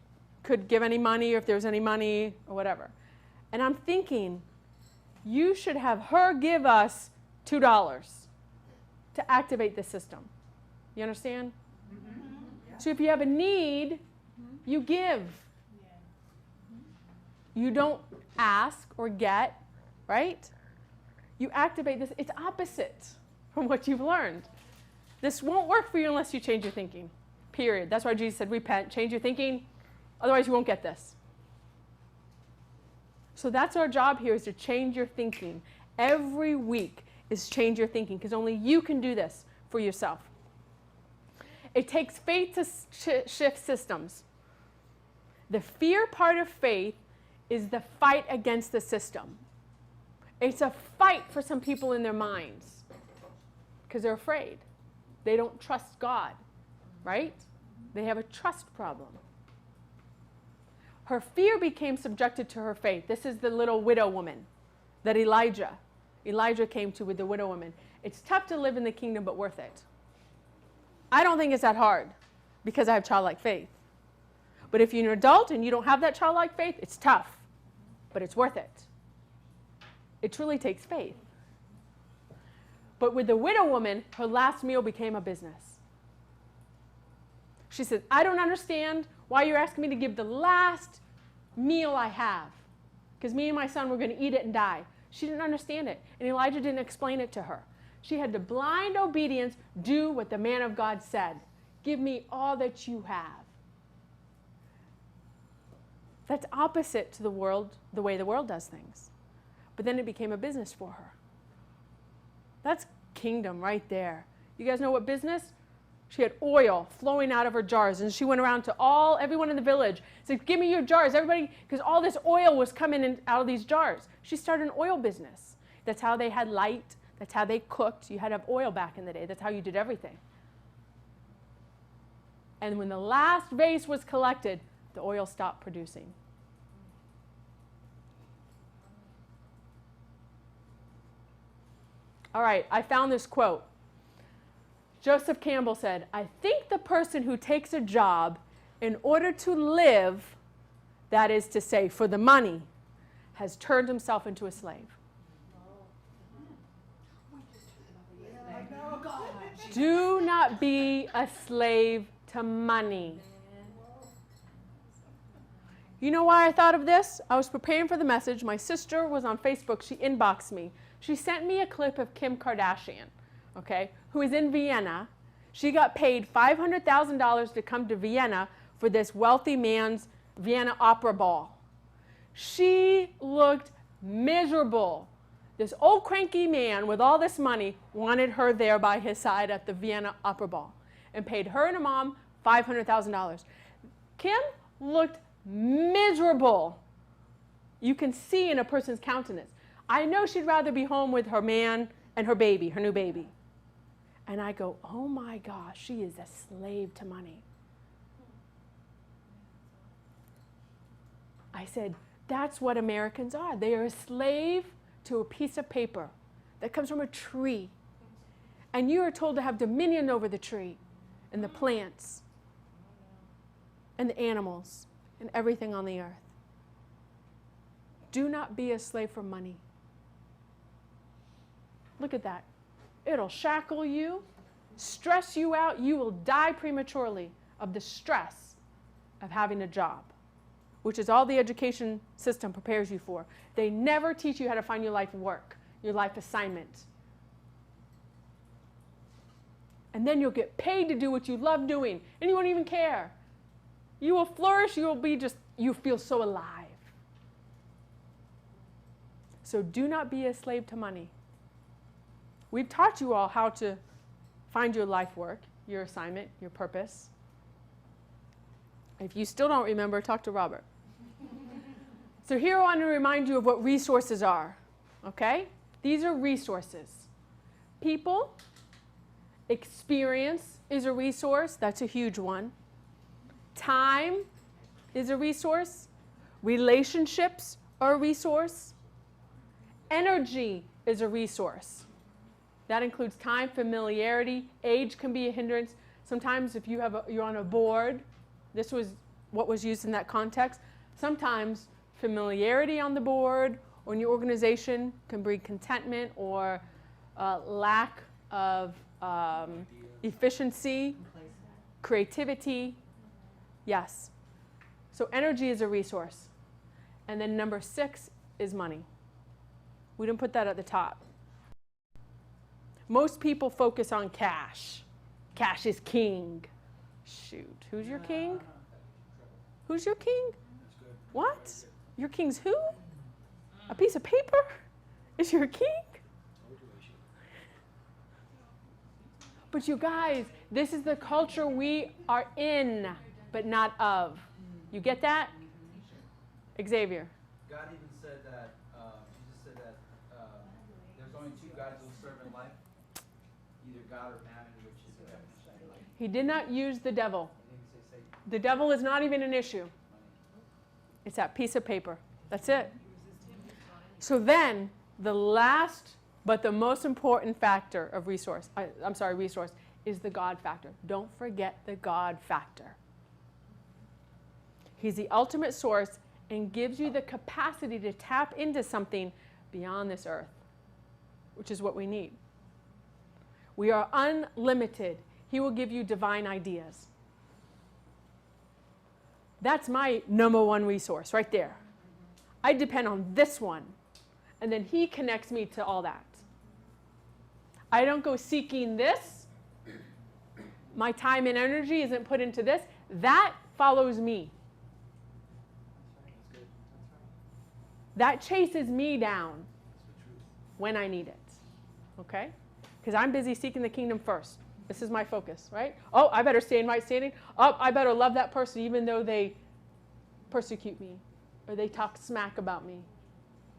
Speaker 1: could give any money or if there was any money or whatever. And I'm thinking, you should have her give us $2 to activate the system. You understand? Mm-hmm. So if you have a need, you give. You don't ask or get, right? You activate this. It's opposite from what you've learned. This won't work for you unless you change your thinking, period. That's why Jesus said, repent, change your thinking, otherwise you won't get this. So that's our job here, is to change your thinking. Every week is change your thinking, because only you can do this for yourself. It takes faith to shift systems. The fear part of faith is the fight against the system. It's a fight for some people in their minds because they're afraid. They don't trust God, right? They have a trust problem. Her fear became subjected to her faith. This is the little widow woman that Elijah came to with the widow woman. It's tough to live in the kingdom, but worth it. I don't think it's that hard because I have childlike faith. But if you're an adult and you don't have that childlike faith, it's tough, but it's worth it. It truly takes faith. But with the widow woman, her last meal became a business. She said, I don't understand why you're asking me to give the last meal I have, because me and my son were going to eat it and die. She didn't understand it, and Elijah didn't explain it to her. She had to blind obedience, do what the man of God said. Give me all that you have. That's opposite to the world, the way the world does things. But then it became a business for her. That's kingdom right there. You guys know what business? She had oil flowing out of her jars, and she went around to everyone in the village, said, give me your jars, everybody, because all this oil was coming in out of these jars. She started an oil business. That's how they had light. That's how they cooked. You had to have oil back in the day. That's how you did everything. And when the last vase was collected, the oil stopped producing. All right, I found this quote. Joseph Campbell said, I think the person who takes a job in order to live, that is to say, for the money, has turned himself into a slave. Do not be a slave to money. You know why I thought of this? I was preparing for the message. My sister was on Facebook. She inboxed me. She sent me a clip of Kim Kardashian, okay, who is in Vienna. She got paid $500,000 to come to Vienna for this wealthy man's Vienna Opera Ball. She looked miserable. This old cranky man with all this money wanted her there by his side at the Vienna Opera Ball and paid her and her mom $500,000. Kim looked miserable. You can see in a person's countenance. I know she'd rather be home with her man and her baby, her new baby. And I go, oh my gosh, she is a slave to money. I said, that's what Americans are. They are a slave to a piece of paper that comes from a tree. And you are told to have dominion over the tree and the plants and the animals and everything on the earth. Do not be a slave for money. Look at that. It'll shackle you, stress you out. You will die prematurely of the stress of having a job, which is all the education system prepares you for. They never teach you how to find your life work, your life assignment. And then you'll get paid to do what you love doing, and you won't even care. You will flourish. You will be you feel so alive. So do not be a slave to money. We've taught you all how to find your life work, your assignment, your purpose. If you still don't remember, talk to Robert. So here I want to remind you of what resources are, okay? These are resources. People, experience is a resource. That's a huge one. Time is a resource. Relationships are a resource. Energy is a resource. That includes time, familiarity. Age can be a hindrance. Sometimes if you're on a board, this was what was used in that context. Sometimes familiarity on the board or in your organization can bring contentment or lack of efficiency, creativity. Yes. So energy is a resource. And then number 6 is money. We didn't put that at the top. Most people focus on cash. Cash is king. Shoot, who's your king? Who's your king? What? Your king's who? A piece of paper is your king? But you guys, this is the culture we are in, but not of. You get that? Xavier.
Speaker 3: God even said that, Jesus said that there's only 2 gods you'll serve in life, either God or mammon, which is the definition of life.
Speaker 1: He did not use the devil.
Speaker 3: He didn't say Satan.
Speaker 1: The devil is not even an issue. It's that piece of paper. That's it. So then, the last but the most important factor of resource is the God factor. Don't forget the God factor. He's the ultimate source and gives you the capacity to tap into something beyond this earth, which is what we need. We are unlimited. He will give you divine ideas. That's my number 1 resource right there. I depend on this one, and then he connects me to all that. I don't go seeking this. My time and energy isn't put into this. That follows me. That chases me down when I need it. Okay? Because I'm busy seeking the kingdom first. This is my focus, right? Oh, I better stay in right standing. Oh, I better love that person even though they persecute me, or they talk smack about me,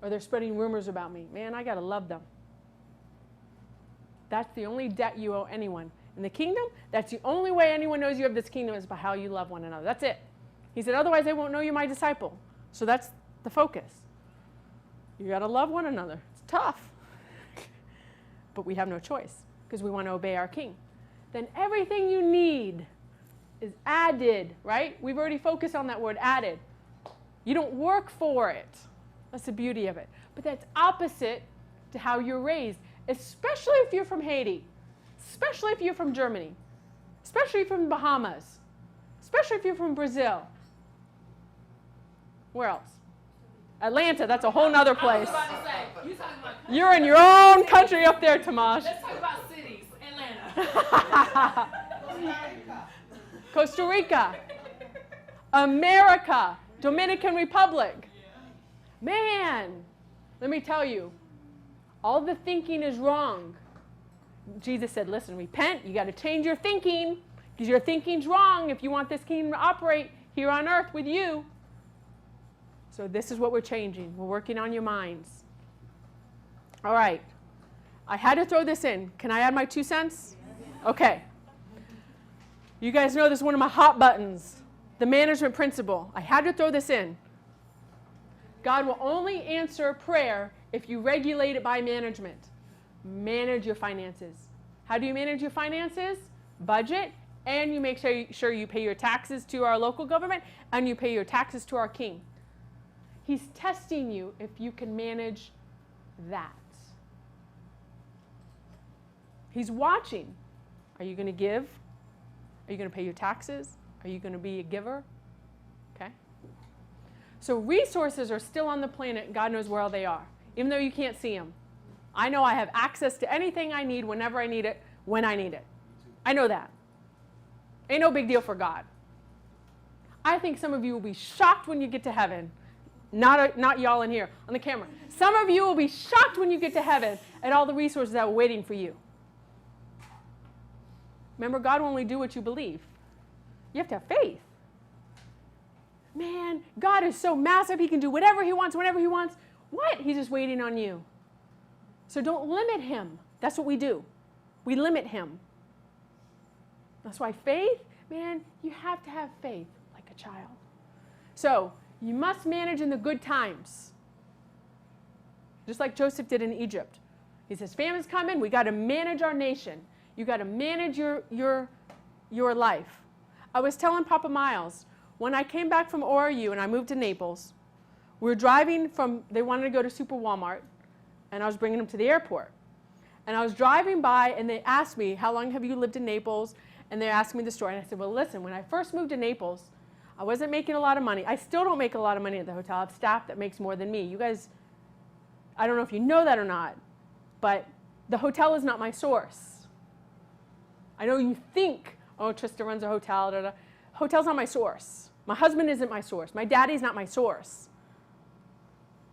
Speaker 1: or they're spreading rumors about me. Man, I got to love them. That's the only debt you owe anyone. In the kingdom, that's the only way anyone knows you have this kingdom is by how you love one another. That's it. He said, otherwise they won't know you're my disciple. So that's the focus. You got to love one another. It's tough. But we have no choice because we want to obey our king. Then everything you need is added, right? We've already focused on that word, added. You don't work for it. That's the beauty of it. But that's opposite to how you're raised, especially if you're from Haiti, especially if you're from Germany, especially from the Bahamas, especially if you're from Brazil. Where else? Atlanta, that's a whole nother place. You're in your own country up there, Tomash.
Speaker 2: Let's talk about cities. Atlanta.
Speaker 1: Costa Rica, America, Dominican Republic. Man, let me tell you, all the thinking is wrong. Jesus said, listen, repent. You got to change your thinking because your thinking's wrong if you want this kingdom to operate here on earth with you. So this is what we're changing. We're working on your minds. All right. I had to throw this in. Can I add my 2 cents? Okay. You guys know this is one of my hot buttons, the management principle. I had to throw this in. God will only answer prayer if you regulate it by management. Manage your finances. How do you manage your finances? Budget, and you make sure you pay your taxes to our local government, and you pay your taxes to our king. He's testing you if you can manage that. He's watching. Are you going to give? Are you going to pay your taxes? Are you going to be a giver? Okay. So resources are still on the planet. God knows where they are, even though you can't see them. I know I have access to anything I need whenever I need it, when I need it. I know that. Ain't no big deal for God. I think some of you will be shocked when you get to heaven. Not y'all in here, on the camera. Some of you will be shocked when you get to heaven at all the resources that were waiting for you. Remember, God will only do what you believe. You have to have faith. Man, God is so massive, he can do whatever he wants, whenever he wants. What? He's just waiting on you. So don't limit him. That's what we do. we limit him. That's why faith, man, you have to have faith like a child. So you must manage in the good times. Just like Joseph did in Egypt. He says, famine's coming, we got to manage our nation. You got to manage your life. I was telling Papa Miles, when I came back from ORU and I moved to Naples, we were driving from, they wanted to go to Super Walmart, and I was bringing them to the airport. And I was driving by, and they asked me, how long have you lived in Naples? And they asked me the story. And I said, well, listen, when I first moved to Naples, I wasn't making a lot of money. I still don't make a lot of money at the hotel. I have staff that makes more than me. You guys, I don't know if you know that or not, but the hotel is not my source. I know you think, oh, Trista runs a hotel. Da, da. Hotel's not my source. My husband isn't my source. My daddy's not my source.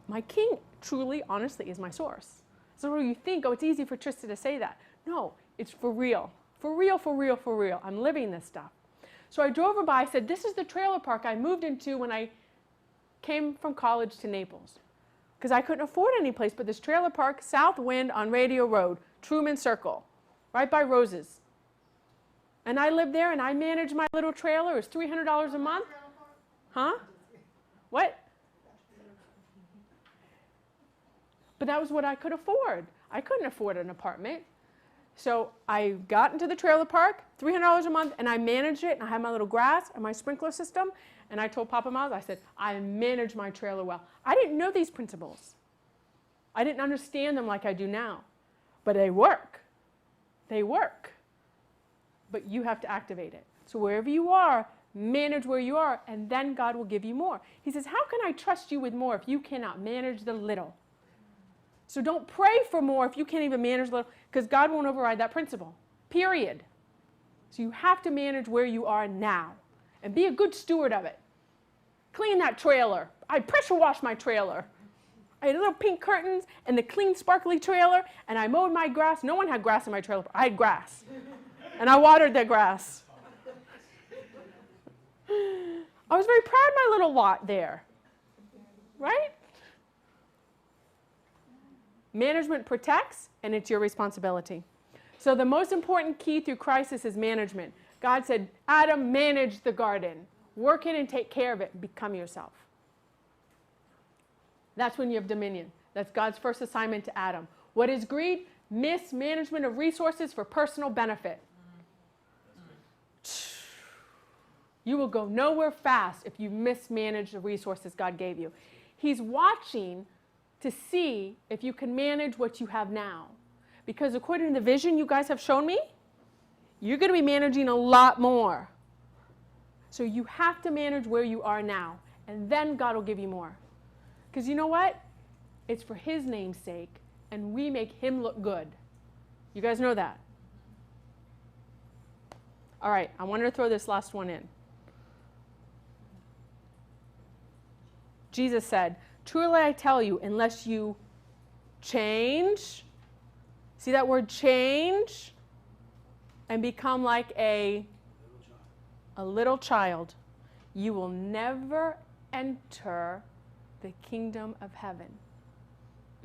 Speaker 1: My king truly, honestly, is my source. So you think, oh, it's easy for Trista to say that. No, it's for real. For real, for real, for real. I'm living this stuff. So I drove her by. I said, this is the trailer park I moved into when I came from college to Naples. Because I couldn't afford any place but this trailer park, South Wind on Radio Road, Truman Circle, right by Roses. And I lived there and I managed my little trailer. It was $300 a month. Huh? What? But that was what I could afford. I couldn't afford an apartment. So I got into the trailer park, $300 a month, and I managed it, and I had my little grass and my sprinkler system, and I told Papa Miles, I said, I manage my trailer well. I didn't know these principles. I didn't understand them like I do now, but they work. They work. But you have to activate it. So wherever you are, manage where you are, and then God will give you more. He says, how can I trust you with more if you cannot manage the little? So don't pray for more if you can't even manage little, because God won't override that principle, period. So you have to manage where you are now and be a good steward of it. Clean that trailer. I pressure washed my trailer. I had little pink curtains and the clean, sparkly trailer, and I mowed my grass. No one had grass in my trailer. I had grass, and I watered the grass. I was very proud of my little lot there, right? Management protects, and it's your responsibility. So the most important key through crisis is management. God said, Adam, manage the garden. Work it and take care of it. Become yourself. That's when you have dominion. That's God's first assignment to Adam. What is greed? Mismanagement of resources for personal benefit. You will go nowhere fast if you mismanage the resources God gave you. He's watching to see if you can manage what you have now. Because according to the vision you guys have shown me, you're going to be managing a lot more. So you have to manage where you are now, and then God will give you more. Because you know what? It's for His name's sake, and we make Him look good. You guys know that? All right, I wanted to throw this last one in. Jesus said, truly I tell you, unless you change, see that word change, and become like a little child, you will never enter the kingdom of heaven.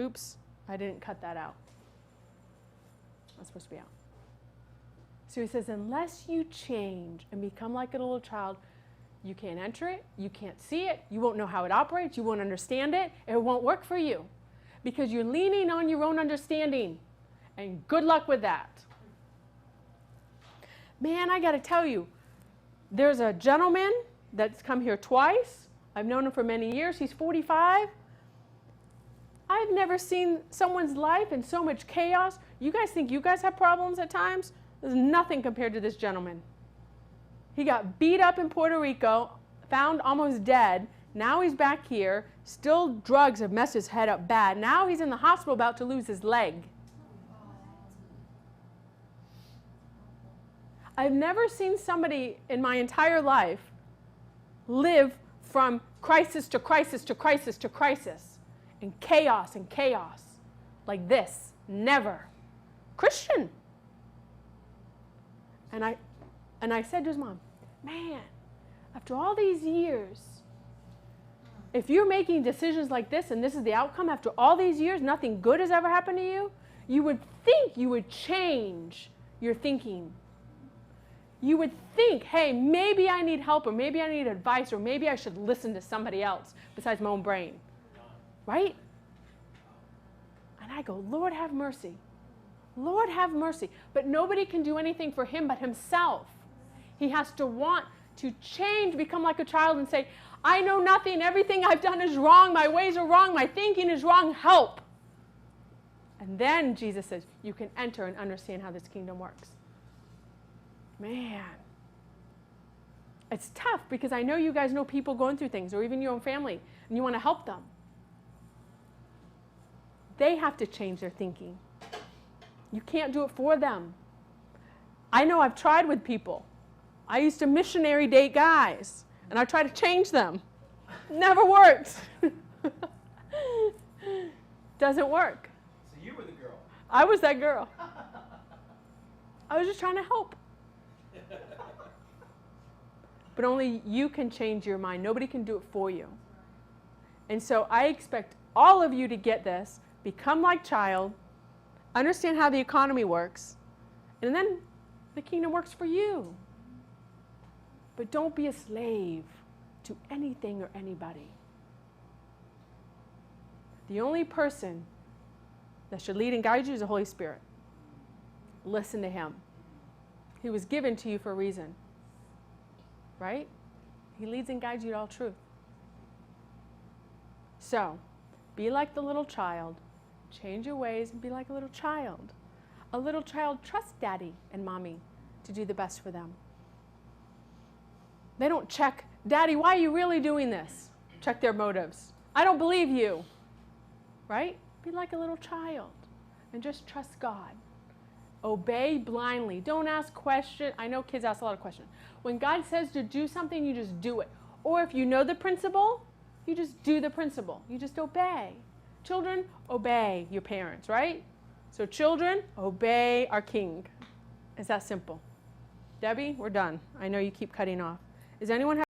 Speaker 1: Oops, I didn't cut that out. That's supposed to be out. So he says, unless you change and become like a little child, you can't enter it, you can't see it, you won't know how it operates, you won't understand it, it won't work for you. Because you're leaning on your own understanding. And good luck with that. Man, I got to tell you, there's a gentleman that's come here twice. I've known him for many years. He's 45. I've never seen someone's life in so much chaos. You guys think you guys have problems at times? There's nothing compared to this gentleman. He got beat up in Puerto Rico, found almost dead. Now he's back here. Still drugs have messed his head up bad. Now he's in the hospital about to lose his leg. I've never seen somebody in my entire life live from crisis to crisis to crisis to crisis, and chaos like this. Never. Christian. And I said to his mom, man, after all these years, if you're making decisions like this and this is the outcome, after all these years, nothing good has ever happened to you, you would think you would change your thinking. You would think, hey, maybe I need help, or maybe I need advice, or maybe I should listen to somebody else besides my own brain. Right? And I go, Lord, have mercy. Lord, have mercy. But nobody can do anything for him but himself. He has to want to change, become like a child and say, I know nothing. Everything I've done is wrong. My ways are wrong. My thinking is wrong. Help. And then Jesus says, you can enter and understand how this kingdom works. Man. It's tough because I know you guys know people going through things, or even your own family, and you want to help them. They have to change their thinking. You can't do it for them. I know I've tried with people. I used to missionary date guys, and I tried to change them. Never worked. Doesn't work.
Speaker 3: So you were the girl.
Speaker 1: I was that girl. I was just trying to help. But only you can change your mind. Nobody can do it for you. And so I expect all of you to get this, become like child, understand how the economy works, and then the kingdom works for you. But don't be a slave to anything or anybody. The only person that should lead and guide you is the Holy Spirit. Listen to him. He was given to you for a reason. Right? He leads and guides you to all truth. So, be like the little child. Change your ways and be like a little child. A little child trusts daddy and mommy to do the best for them. They don't check, Daddy, why are you really doing this? Check their motives. I don't believe you. Right? Be like a little child and just trust God. Obey blindly. Don't ask questions. I know kids ask a lot of questions. When God says to do something, you just do it. Or if you know the principle, you just do the principle. You just obey. Children, obey your parents, right? So children, obey our King. It's that simple. Debbie, we're done. I know you keep cutting off. Is anyone